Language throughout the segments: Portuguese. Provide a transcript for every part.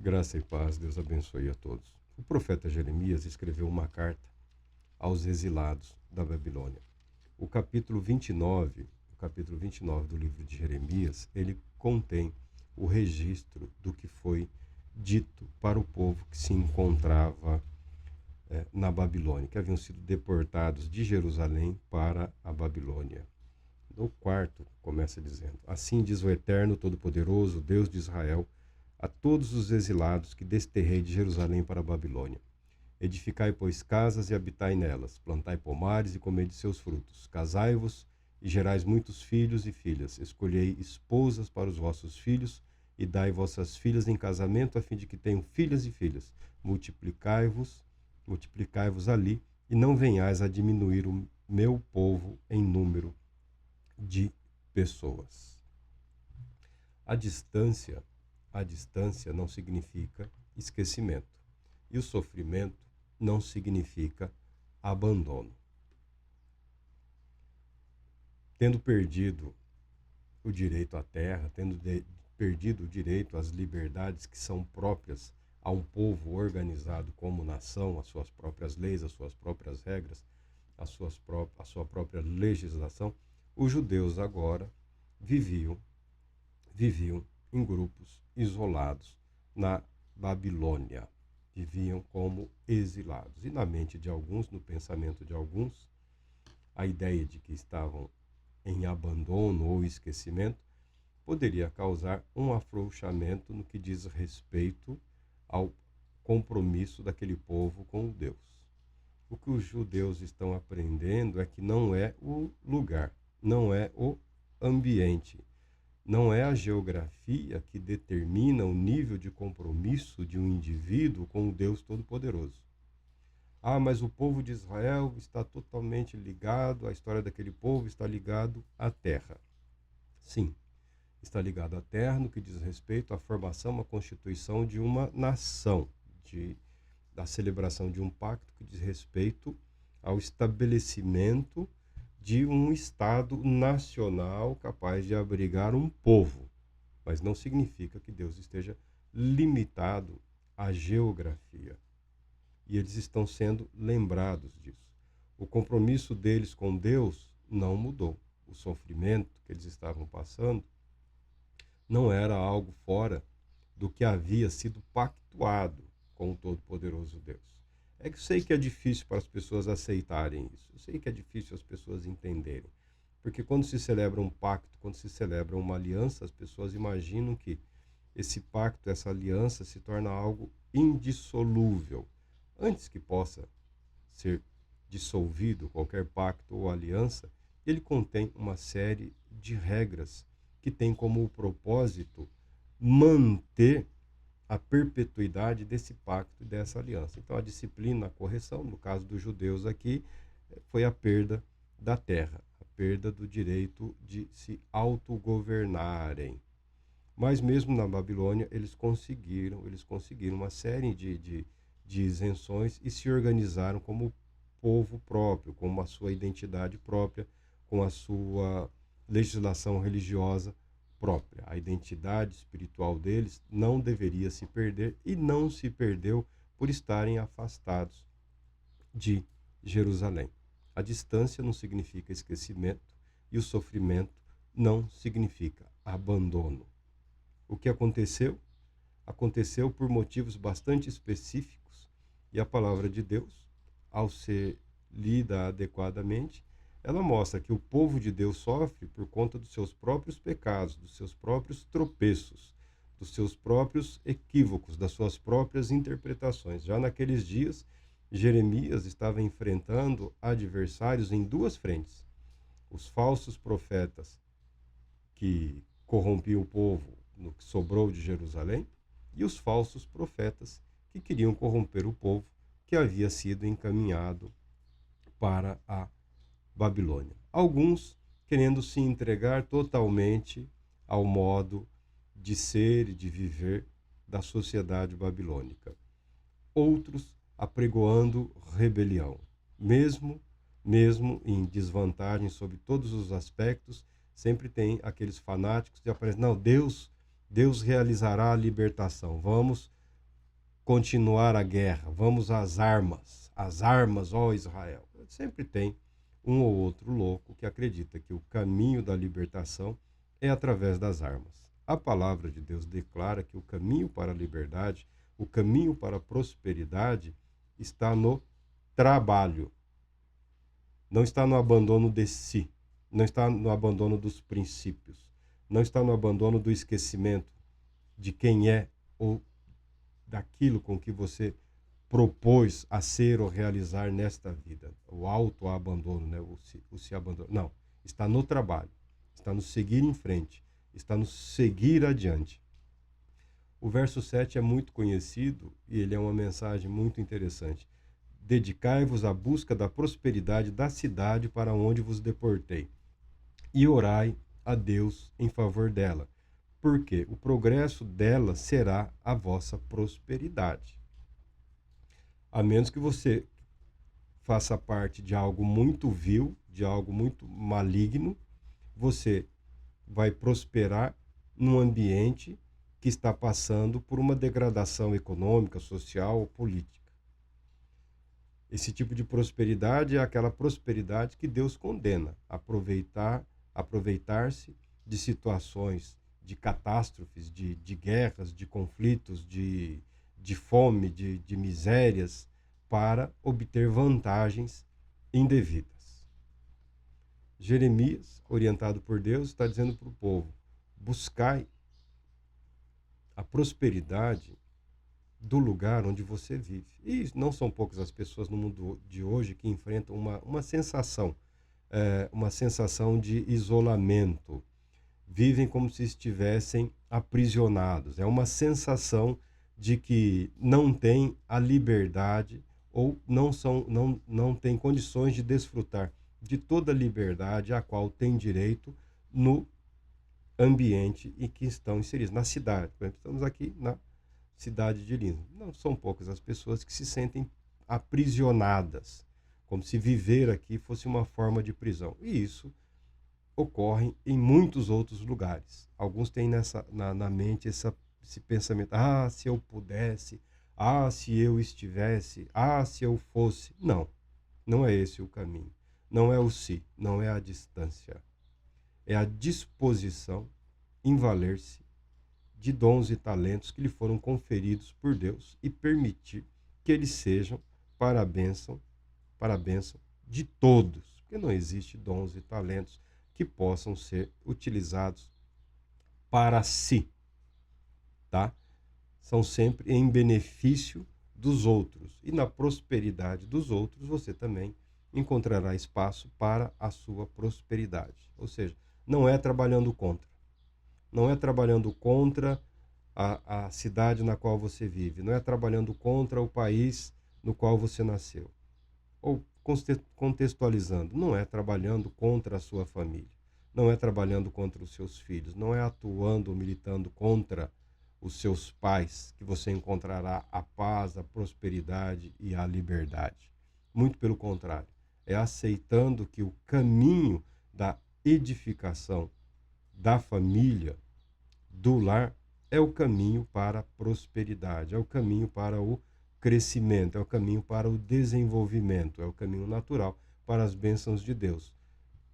Graça e paz, Deus abençoe a todos. O profeta Jeremias escreveu uma carta aos exilados da Babilônia. O capítulo 29 do livro de Jeremias, ele contém o registro do que foi dito para o povo que se encontrava na Babilônia, que haviam sido deportados de Jerusalém para a Babilônia. No quarto, começa dizendo: Assim diz o Eterno Todo-Poderoso, Deus de Israel, a todos os exilados que desterrei de Jerusalém para a Babilônia. Edificai, pois, casas e habitai nelas, plantai pomares e comei de seus frutos. Casai-vos e gerais muitos filhos e filhas. Escolhei esposas para os vossos filhos e dai vossas filhas em casamento, a fim de que tenham filhas e filhas. Multiplicai-vos ali, e não venhais a diminuir o meu povo em número de pessoas. A distância não significa esquecimento, e o sofrimento não significa abandono. Tendo perdido o direito à terra, perdido o direito às liberdades que são próprias a um povo organizado como nação, as suas próprias leis, as suas próprias regras, a sua própria legislação, os judeus agora viviam em grupos isolados na Babilônia. Viviam como exilados. E na mente de alguns, no pensamento de alguns, a ideia de que estavam em abandono ou esquecimento poderia causar um afrouxamento no que diz respeito ao compromisso daquele povo com Deus. O que os judeus estão aprendendo é que não é o lugar, não é o ambiente, não é a geografia que determina o nível de compromisso de um indivíduo com o Deus Todo-Poderoso. Mas o povo de Israel está totalmente ligado, a história daquele povo está ligado à terra. Sim, está ligado à terra no que diz respeito à formação, à constituição de uma nação, da celebração de um pacto que diz respeito ao estabelecimento de um Estado nacional capaz de abrigar um povo. Mas não significa que Deus esteja limitado à geografia. E eles estão sendo lembrados disso. O compromisso deles com Deus não mudou. O sofrimento que eles estavam passando não era algo fora do que havia sido pactuado com o Todo-Poderoso Deus. É que eu sei que é difícil para as pessoas aceitarem isso. Eu sei que é difícil as pessoas entenderem. Porque quando se celebra um pacto, quando se celebra uma aliança, as pessoas imaginam que esse pacto, essa aliança se torna algo indissolúvel. Antes que possa ser dissolvido qualquer pacto ou aliança, ele contém uma série de regras que tem como propósito manter a perpetuidade desse pacto e dessa aliança. Então, a disciplina, a correção, no caso dos judeus aqui, foi a perda da terra, a perda do direito de se autogovernarem. Mas mesmo na Babilônia, eles conseguiram uma série de isenções e se organizaram como povo próprio, com a sua identidade própria, com a sua legislação religiosa própria. A identidade espiritual deles não deveria se perder e não se perdeu por estarem afastados de Jerusalém. A distância não significa esquecimento e o sofrimento não significa abandono. O que aconteceu? Aconteceu por motivos bastante específicos e a palavra de Deus, ao ser lida adequadamente, ela mostra que o povo de Deus sofre por conta dos seus próprios pecados, dos seus próprios tropeços, dos seus próprios equívocos, das suas próprias interpretações. Já naqueles dias, Jeremias estava enfrentando adversários em duas frentes. Os falsos profetas que corrompiam o povo no que sobrou de Jerusalém e os falsos profetas que queriam corromper o povo que havia sido encaminhado para a Babilônia. Alguns querendo se entregar totalmente ao modo de ser e de viver da sociedade babilônica. Outros apregoando rebelião. Mesmo em desvantagem sobre todos os aspectos, sempre tem aqueles fanáticos que aparecem, não, Deus realizará a libertação. Vamos continuar a guerra, vamos às armas, ó Israel. Sempre tem um ou outro louco que acredita que o caminho da libertação é através das armas. A palavra de Deus declara que o caminho para a liberdade, o caminho para a prosperidade está no trabalho. Não está no abandono de si, não está no abandono dos princípios, não está no abandono do esquecimento de quem é ou daquilo com que você propôs a ser ou realizar nesta vida. O autoabandono, né? O se abandono. Não, está no trabalho, está no seguir em frente, está no seguir adiante. O verso 7 é muito conhecido e ele é uma mensagem muito interessante. Dedicai-vos à busca da prosperidade da cidade para onde vos deportei, e orai a Deus em favor dela, porque o progresso dela será a vossa prosperidade. A menos que você faça parte de algo muito vil, de algo muito maligno, você vai prosperar num ambiente que está passando por uma degradação econômica, social ou política. Esse tipo de prosperidade é aquela prosperidade que Deus condena, aproveitar-se de situações, de catástrofes, de guerras, de conflitos, de fome, de misérias, para obter vantagens indevidas. Jeremias, orientado por Deus, está dizendo para o povo: buscai a prosperidade do lugar onde você vive. E não são poucas as pessoas no mundo de hoje que enfrentam uma sensação de isolamento. Vivem como se estivessem aprisionados. É uma sensação de que não têm a liberdade ou não têm condições de desfrutar de toda a liberdade a qual têm direito no ambiente em que estão inseridos, na cidade. Por exemplo, estamos aqui na cidade de Lins. Não são poucas as pessoas que se sentem aprisionadas, como se viver aqui fosse uma forma de prisão. E isso ocorre em muitos outros lugares. Alguns têm na mente esse pensamento: ah, se eu pudesse, ah, se eu estivesse, ah, se eu fosse. Não, não é esse o caminho. Não é o se, não é a distância. É a disposição em valer-se de dons e talentos que lhe foram conferidos por Deus e permitir que eles sejam para a bênção de todos. Porque não existe dons e talentos que possam ser utilizados para si, tá? São sempre em benefício dos outros. E na prosperidade dos outros, você também encontrará espaço para a sua prosperidade. Ou seja, não é trabalhando contra. Não é trabalhando contra a cidade na qual você vive. Não é trabalhando contra o país no qual você nasceu. Ou contextualizando, não é trabalhando contra a sua família. Não é trabalhando contra os seus filhos. Não é atuando ou militando contra os seus pais que você encontrará a paz, a prosperidade e a liberdade. Muito pelo contrário. É aceitando que o caminho da edificação da família, do lar, é o caminho para a prosperidade, é o caminho para o crescimento, é o caminho para o desenvolvimento, é o caminho natural para as bênçãos de Deus,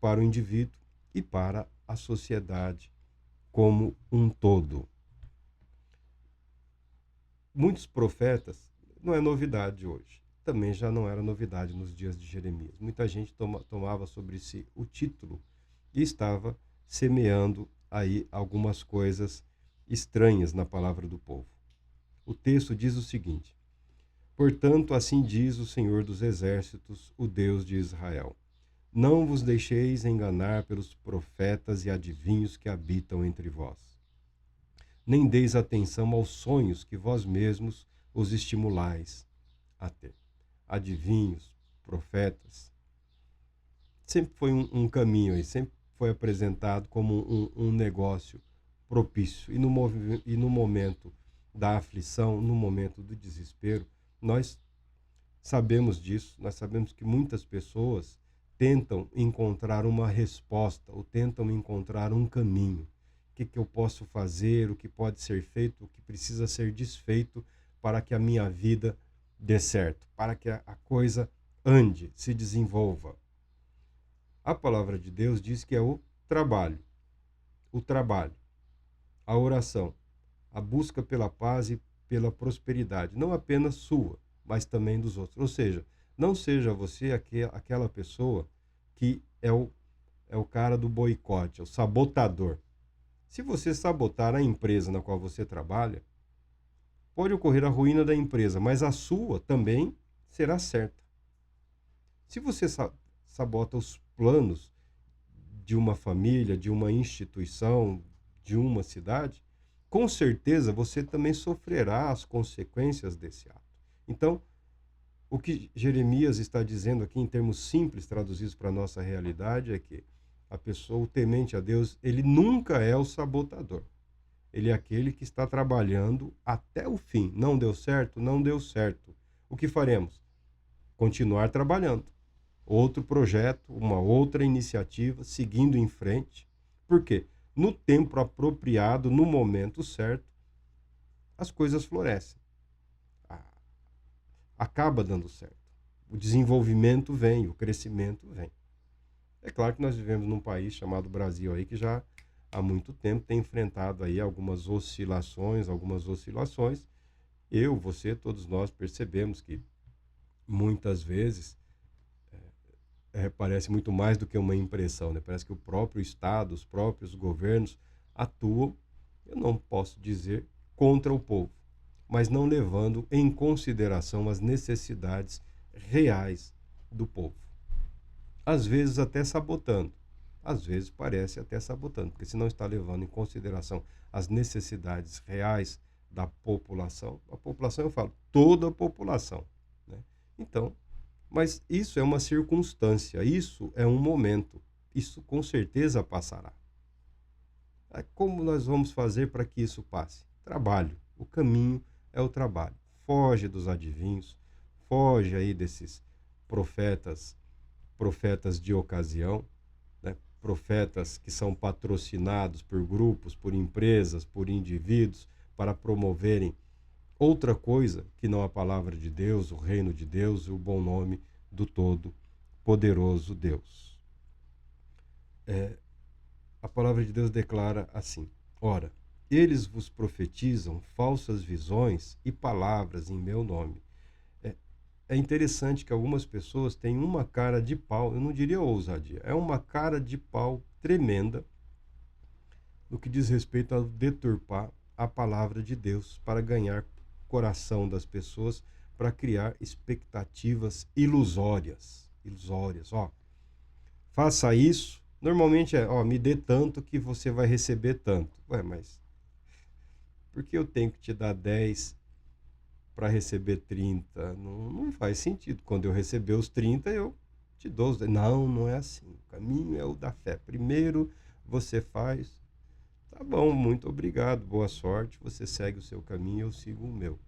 para o indivíduo e para a sociedade como um todo. Muitos profetas, não é novidade hoje, também já não era novidade nos dias de Jeremias. Muita gente tomava sobre si o título e estava semeando aí algumas coisas estranhas na palavra do povo. O texto diz o seguinte: portanto, assim diz o Senhor dos Exércitos, o Deus de Israel: não vos deixeis enganar pelos profetas e adivinhos que habitam entre vós. Nem deis atenção aos sonhos que vós mesmos os estimulais a ter. Adivinhos, profetas, sempre foi um caminho aí, sempre foi apresentado como um negócio propício. E no momento da aflição, no momento do desespero, nós sabemos disso, nós sabemos que muitas pessoas tentam encontrar uma resposta ou tentam encontrar um caminho. O que eu posso fazer, o que pode ser feito, o que precisa ser desfeito para que a minha vida dê certo, para que a coisa ande, se desenvolva. A palavra de Deus diz que é o trabalho, a oração, a busca pela paz e pela prosperidade, não apenas sua, mas também dos outros. Ou seja, não seja você aquela pessoa que é o cara do boicote, é o sabotador. Se você sabotar a empresa na qual você trabalha, pode ocorrer a ruína da empresa, mas a sua também será certa. Se você sabota os planos de uma família, de uma instituição, de uma cidade, com certeza você também sofrerá as consequências desse ato. Então, o que Jeremias está dizendo aqui, em termos simples, traduzidos para a nossa realidade, é que a pessoa, o temente a Deus, ele nunca é o sabotador. Ele é aquele que está trabalhando até o fim. Não deu certo? Não deu certo. O que faremos? Continuar trabalhando. Outro projeto, uma outra iniciativa, seguindo em frente. Por quê? No tempo apropriado, no momento certo, as coisas florescem. Acaba dando certo. O desenvolvimento vem, o crescimento vem. É claro que nós vivemos num país chamado Brasil aí que já há muito tempo tem enfrentado aí algumas oscilações. Eu, você, todos nós percebemos que muitas vezes parece muito mais do que uma impressão, né? Parece que o próprio Estado, os próprios governos atuam, eu não posso dizer contra o povo, mas não levando em consideração as necessidades reais do povo. Às vezes até sabotando, às vezes parece até sabotando, porque se não está levando em consideração as necessidades reais da população, a população eu falo, toda a população, né? Então, mas isso é uma circunstância, isso é um momento, isso com certeza passará. Como nós vamos fazer para que isso passe? Trabalho, o caminho é o trabalho. Foge dos adivinhos, foge aí desses profetas de ocasião, né? Profetas que são patrocinados por grupos, por empresas, por indivíduos, para promoverem outra coisa que não a palavra de Deus, o reino de Deus e o bom nome do Todo-Poderoso Deus. A palavra de Deus declara assim: ora, eles vos profetizam falsas visões e palavras em meu nome. É interessante que algumas pessoas têm uma cara de pau, eu não diria ousadia, é uma cara de pau tremenda no que diz respeito a deturpar a palavra de Deus para ganhar coração das pessoas, para criar expectativas ilusórias. Ó, faça isso. Normalmente me dê tanto que você vai receber tanto. Ué, mas por que eu tenho que te dar 10 para receber 30? Não faz sentido. Quando eu receber os 30, eu te dou os 10. Não é assim. O caminho é o da fé. Primeiro você faz. Tá bom, muito obrigado, boa sorte. Você segue o seu caminho, eu sigo o meu.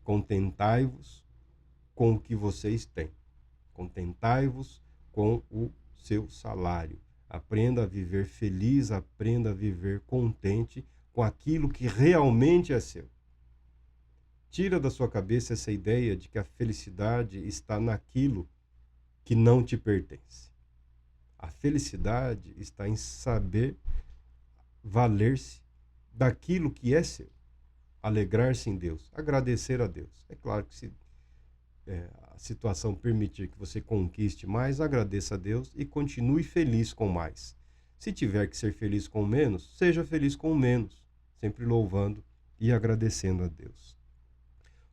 Contentai-vos com o que vocês têm. Contentai-vos com o seu salário. Aprenda a viver feliz, aprenda a viver contente com aquilo que realmente é seu. Tira da sua cabeça essa ideia de que a felicidade está naquilo que não te pertence. A felicidade está em saber valer-se daquilo que é seu. Alegrar-se em Deus, agradecer a Deus. É claro que se a situação permitir que você conquiste mais, agradeça a Deus e continue feliz com mais. Se tiver que ser feliz com menos, seja feliz com menos, sempre louvando e agradecendo a Deus.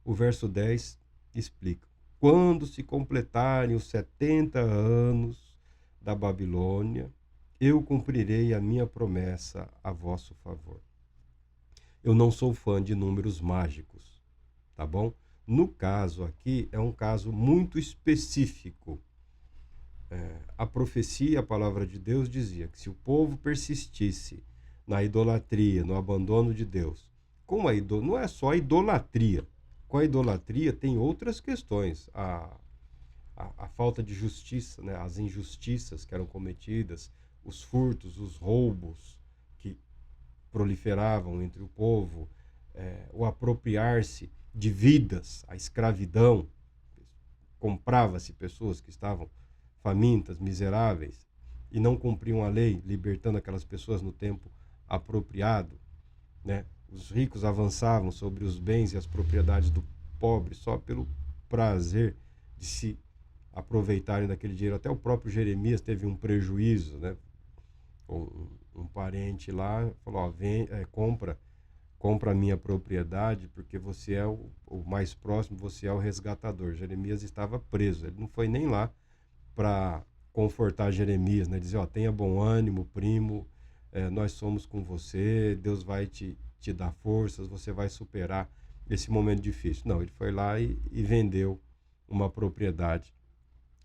O verso 10 explica: quando se completarem os 70 anos da Babilônia, eu cumprirei a minha promessa a vosso favor. Eu não sou fã de números mágicos, tá bom? No caso aqui, é um caso muito específico. A profecia, a palavra de Deus dizia que se o povo persistisse na idolatria, no abandono de Deus, não é só a idolatria. Com a idolatria tem outras questões. A falta de justiça, né? As injustiças que eram cometidas, os furtos, os roubos que proliferavam entre o povo, o apropriar-se de vidas, a escravidão. Comprava-se pessoas que estavam famintas, miseráveis, e não cumpriam a lei, libertando aquelas pessoas no tempo apropriado, né? Os ricos avançavam sobre os bens e as propriedades do pobre só pelo prazer de se aproveitarem daquele dinheiro. Até o próprio Jeremias teve um prejuízo, né? Um parente lá falou, ó, compra a minha propriedade, porque você é o mais próximo, você é o resgatador. Jeremias estava preso, ele não foi nem lá para confortar Jeremias, né? Dizer, ó, tenha bom ânimo, primo, nós somos com você, Deus vai te dar forças, você vai superar esse momento difícil. Não, ele foi lá e vendeu uma propriedade.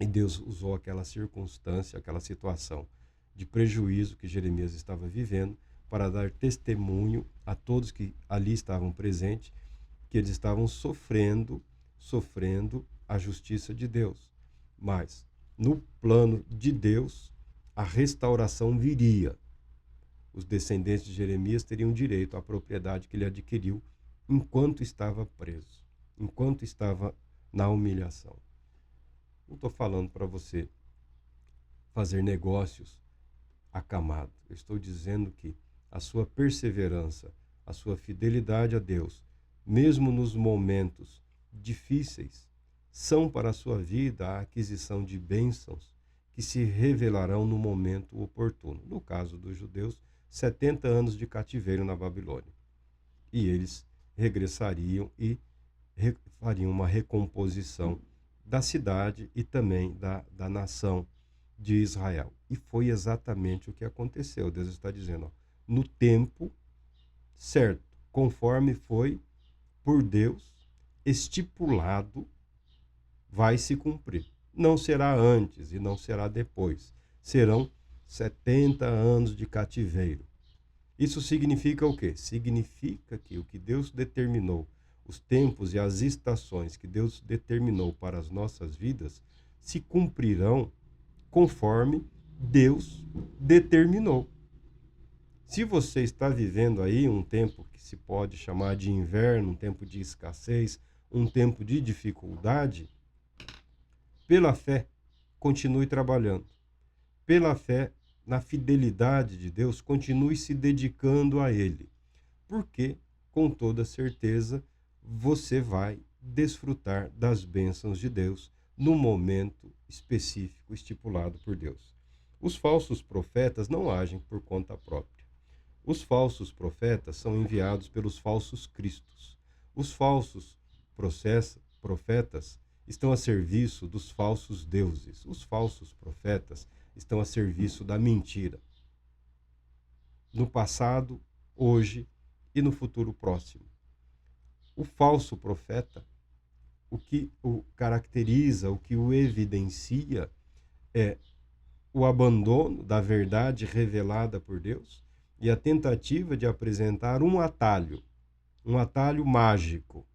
E Deus usou aquela circunstância, aquela situação de prejuízo que Jeremias estava vivendo para dar testemunho a todos que ali estavam presentes que eles estavam sofrendo a justiça de Deus. Mas, no plano de Deus, a restauração viria. Os descendentes de Jeremias teriam direito à propriedade que ele adquiriu enquanto estava preso, enquanto estava na humilhação. Não estou falando para você fazer negócios acamado. Eu estou dizendo que a sua perseverança, a sua fidelidade a Deus, mesmo nos momentos difíceis, são para a sua vida a aquisição de bênçãos que se revelarão no momento oportuno. No caso dos judeus, 70 anos de cativeiro na Babilônia. E eles regressariam e fariam uma recomposição da cidade e também da nação de Israel. E foi exatamente o que aconteceu. Deus está dizendo, ó, no tempo certo, conforme foi por Deus estipulado, vai se cumprir. Não será antes e não será depois. Serão 70 anos de cativeiro. Isso significa o quê? Significa que o que Deus determinou, os tempos e as estações que Deus determinou para as nossas vidas, se cumprirão conforme Deus determinou. Se você está vivendo aí um tempo que se pode chamar de inverno, um tempo de escassez, um tempo de dificuldade, pela fé, continue trabalhando. Pela fé, na fidelidade de Deus, continue se dedicando a Ele. Porque, com toda certeza, você vai desfrutar das bênçãos de Deus no momento específico estipulado por Deus. Os falsos profetas não agem por conta própria. Os falsos profetas são enviados pelos falsos cristos. Os falsos profetas estão a serviço dos falsos deuses. Os falsos profetas estão a serviço da mentira. No passado, hoje e no futuro próximo. O falso profeta, o que o caracteriza, o que o evidencia é o abandono da verdade revelada por Deus e a tentativa de apresentar um atalho mágico.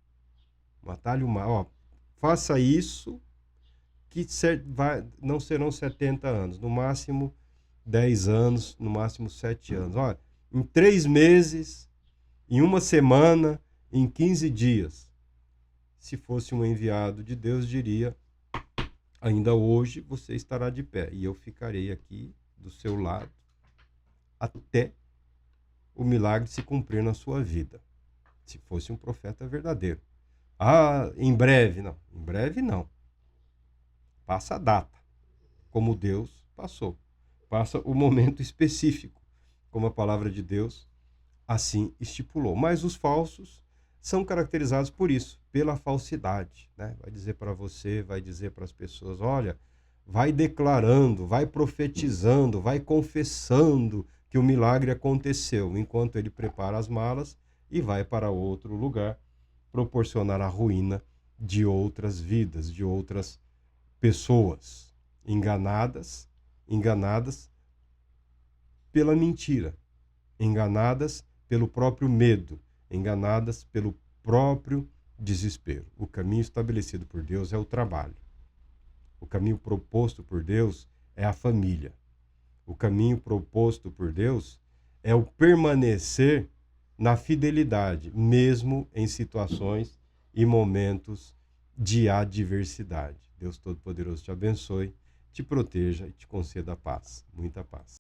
Um atalho mágico. Faça isso que não serão 70 anos, no máximo 10 anos, no máximo 7 anos. Olha, em 3 meses, em 1 semana, em 15 dias. Se fosse um enviado de Deus, diria, ainda hoje você estará de pé e eu ficarei aqui do seu lado até o milagre se cumprir na sua vida. Se fosse um profeta verdadeiro. Ah, em breve, não. Em breve, não. Passa a data, como Deus passou. Passa o momento específico, como a palavra de Deus assim estipulou. Mas os falsos são caracterizados por isso, pela falsidade, né? Vai dizer para você, vai dizer para as pessoas, olha, vai declarando, vai profetizando, vai confessando que o milagre aconteceu, enquanto ele prepara as malas e vai para outro lugar, proporcionar a ruína de outras vidas, de outras pessoas enganadas pela mentira, enganadas pelo próprio medo, enganadas pelo próprio desespero. O caminho estabelecido por Deus é o trabalho. O caminho proposto por Deus é a família. O caminho proposto por Deus é o permanecer na fidelidade, mesmo em situações e momentos de adversidade. Deus Todo-Poderoso te abençoe, te proteja e te conceda paz, muita paz.